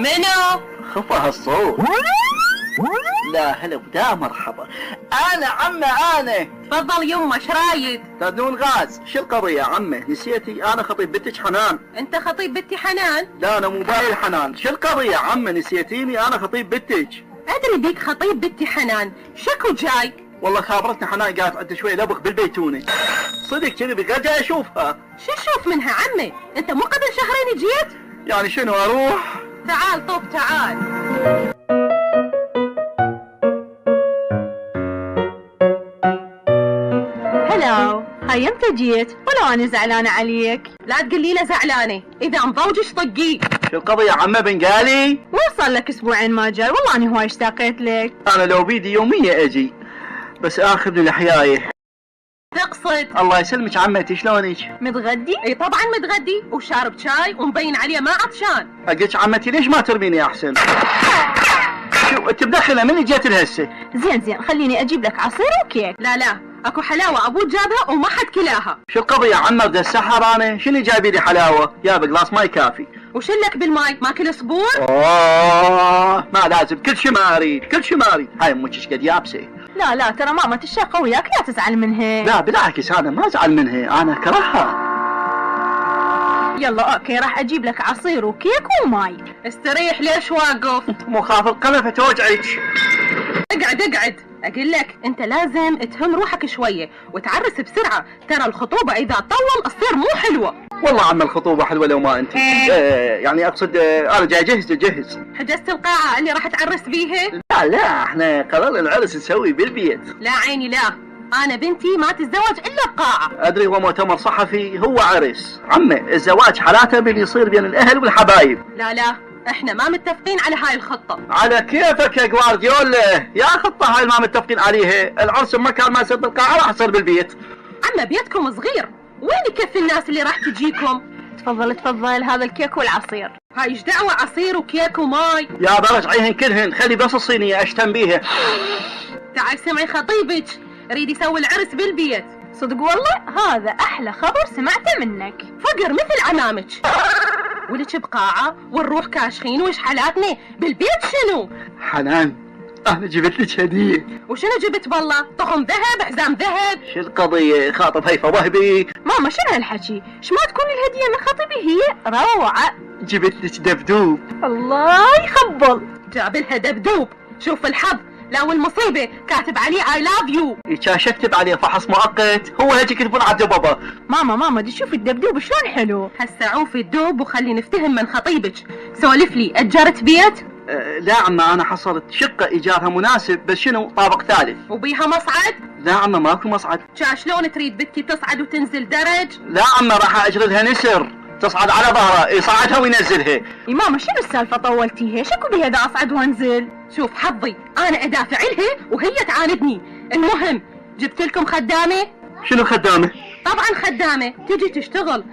منو؟ خفى هالصوت. لا هلا ودا مرحبا. انا عمه انا. تفضل يمه ايش رايد؟ تدون غاز. شو القضية يا عمه؟ نسيتي انا خطيب بنتك حنان. انت خطيب بنتي حنان؟ لا انا مو بايل حنان. شو القضية يا عمه؟ نسيتيني انا خطيب بنتك. ادري بيك خطيب بنتي حنان، شكو جاي؟ والله خابرتنا حنان قالت عندها شوي لبخ بالبيتونة. صدق كذي بقى جاي اشوفها. شو تشوف منها عمي؟ انت مو قبل شهرين جيت؟ يعني شنو اروح؟ تعال طوب تعال. هلو، هاي امتى جيت؟ ولو انا زعلانة عليك. لا تقولي له زعلانه، اذا مضوجش طقيه. شو القضية يا عمه بنقالي؟ وين صار لك اسبوعين ما جاي؟ والله انا هواي اشتاقيت لك. انا لو بيدي يومية اجي، بس اخذني لحيايه. تقصد؟ الله يسلمك عمتي شلونك؟ متغدي؟ اي طبعا متغدي وشارب شاي ومبين عليه ما عطشان. اقولك عمتي ليش ما ترميني احسن؟ شو انت مدخله مني جيت لهسه؟ زين خليني اجيب لك عصير وكيك. لا اكو حلاوه ابوك جابها وما حد كلاها. شو القضية يا عمه بدي السحر انا؟ شنو جايبي لي حلاوه؟ يابا قلاص ماي كافي. وشلك بالماي ماكل صبور؟ اوه ما لازم، كل شي ما اريد كل شي ما اريد. هاي امك ايش قد يابسه. لا ترى ماما تشاقة وياك، لا تزعل منها. لا بالعكس انا ما ازعل منها، انا اكرهها. يلا اوكي، راح اجيب لك عصير وكيك وماي. استريح ليش واقف؟ مو خاف القلفه توجعك. اقعد اقول لك انت لازم تهم روحك شويه وتعرس بسرعه، ترى الخطوبه اذا طول تصير مو حلوه. والله عم الخطوبه حلوه لو ما انت. يعني اقصد انا جاي اجهز. حجزت القاعه اللي راح تعرس بيها؟ لا احنا قررنا العرس نسوي بالبيت. لا عيني لا، انا بنتي ما تتزوج الا بقاعه. ادري هو مؤتمر صحفي هو عرس. عمي الزواج حالاته من يصير بين الاهل والحبايب. لا احنا ما متفقين على هاي الخطه. على كيفك يا جوارديولا، يا خطه هاي ما متفقين عليها. العرس بمكان ما يصير بالقاعه راح يصير بالبيت. عم بيتكم صغير، وين يكفي الناس اللي راح تجيكم؟ تفضل هذا الكيك والعصير. هاي ايش دعوه عصير وكيك وماي؟ يا برجعيهن كلهن، خلي بس الصينيه اشتم بيها. تعال سمعي خطيبك يريد يسوي العرس بالبيت. صدق والله هذا احلى خبر سمعته منك. فقر مثل عمامك. ولك بقاعه ونروح كاشخين وش حالاتنا بالبيت شنو؟ حنان انا جبت لك هديه. وشنو جبت بالله؟ طقم ذهب، حزام ذهب؟ شو القضيه؟ خاطب هيفا وهبي. ماما شنو هالحكي؟ ايش ما تكون الهديه من خطيبي هي روعه. جبت لك دبدوب. الله يخبل. جاب لها دبدوب، شوف الحظ لا والمصيبه كاتب عليه اي لاف يو. كاش اكتب عليه فحص مؤقت، هو هيك يكتبون على الدبابه. ماما دي شوفي الدبدوب شلون حلو. هسه عوفي الدوب وخلي نفتهم من خطيبك. سولف لي، اجرت بيت؟ لا عمه انا حصلت شقه ايجارها مناسب، بس شنو طابق ثالث. وبيها مصعد؟ لا عمه ماكو مصعد. شلون تريد بنتي تصعد وتنزل درج؟ لا عمه راح اجري لها نسر تصعد على ظهرها، يصعدها وينزلها. يا ماما شنو السالفه طولتيها؟ شكو بيها دا اصعد وانزل؟ شوف حظي انا ادافع لها وهي تعاندني. المهم جبت لكم خدامه. شنو خدامه؟ طبعا خدامه تجي تشتغل.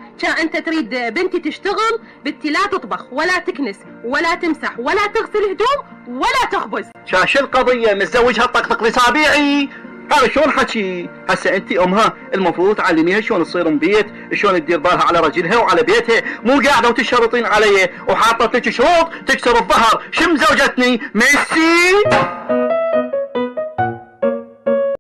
انت تريد بنتي تشتغل؟ بنتي لا تطبخ ولا تكنس ولا تمسح ولا تغسل هدوم ولا تخبز. شو القضيه؟ متزوجها طقطق لصابيعي؟ هذا شلون حكي؟ هسه انت امها المفروض تعلميها شلون تصير ام بيت، شلون تدير بالها على رجلها وعلى بيتها، مو قاعده وتشرطين علي وحاطه لك شروط تكسر الظهر. شم زوجتني ميسي؟